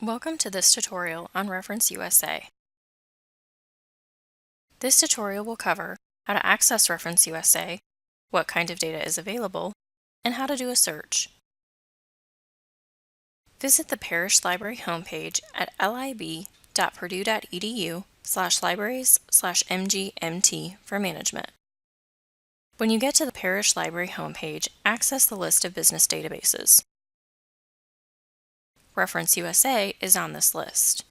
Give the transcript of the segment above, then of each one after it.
Welcome to this tutorial on ReferenceUSA. This tutorial will cover how to access ReferenceUSA, what kind of data is available, and how to do a search. Visit the Parish Library homepage at lib.purdue.edu/libraries/mgmt for management. When you get to the Parish Library homepage, access the list of business databases. ReferenceUSA is on this list.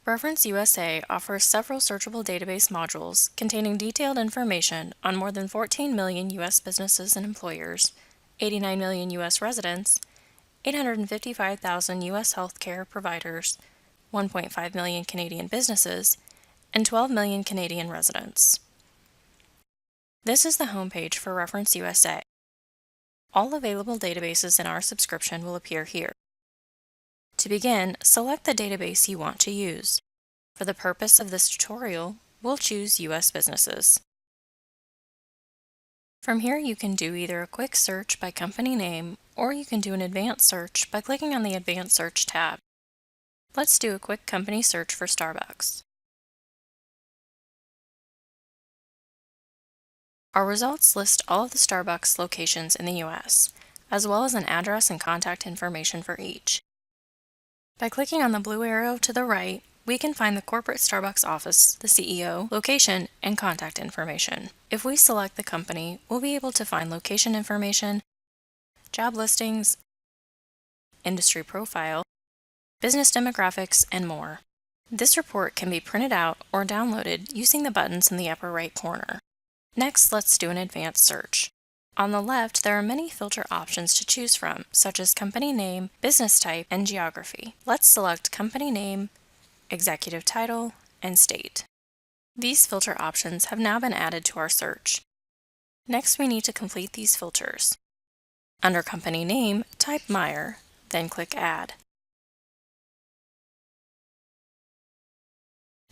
ReferenceUSA offers several searchable database modules containing detailed information on more than 14 million U.S. businesses and employers, 89 million U.S. residents, 855,000 U.S. healthcare providers, 1.5 million Canadian businesses, and 12 million Canadian residents. This is the homepage for ReferenceUSA. All available databases in our subscription will appear here. To begin, select the database you want to use. For the purpose of this tutorial, we'll choose U.S. businesses. From here, you can do either a quick search by company name, or you can do an advanced search by clicking on the Advanced Search tab. Let's do a quick company search for Starbucks. Our results list all of the Starbucks locations in the U.S., as well as an address and contact information for each. By clicking on the blue arrow to the right, we can find the corporate Starbucks office, the CEO, location, and contact information. If we select the company, we'll be able to find location information, job listings, industry profile, business demographics, and more. This report can be printed out or downloaded using the buttons in the upper right corner. Next, let's do an advanced search. On the left, there are many filter options to choose from, such as company name, business type, and geography. Let's select company name, executive title, and state. These filter options have now been added to our search. Next, we need to complete these filters. Under company name, type Meyer, then click Add.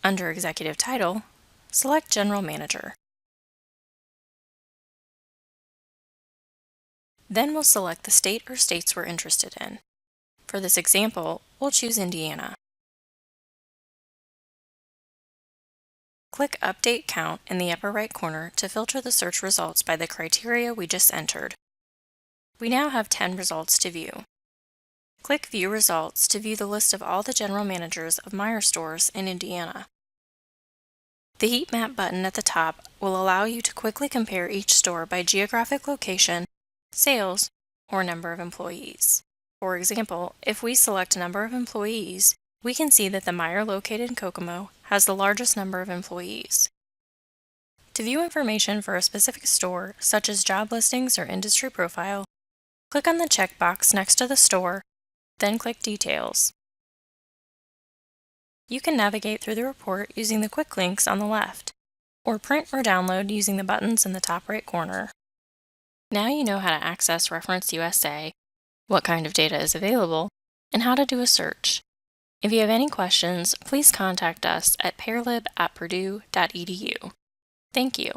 Under executive title, select General Manager. Then we'll select the state or states we're interested in. For this example, we'll choose Indiana. Click Update Count in the upper right corner to filter the search results by the criteria we just entered. We now have 10 results to view. Click View Results to view the list of all the general managers of Meijer stores in Indiana. The heat map button at the top will allow you to quickly compare each store by geographic location, sales, or number of employees. For example, if we select number of employees, we can see that the Meijer located in Kokomo has the largest number of employees. To view information for a specific store, such as job listings or industry profile, click on the checkbox next to the store, then click Details. You can navigate through the report using the quick links on the left, or print or download using the buttons in the top right corner. Now you know how to access ReferenceUSA, what kind of data is available, and how to do a search. If you have any questions, please contact us at parlib@purdue.edu. Thank you.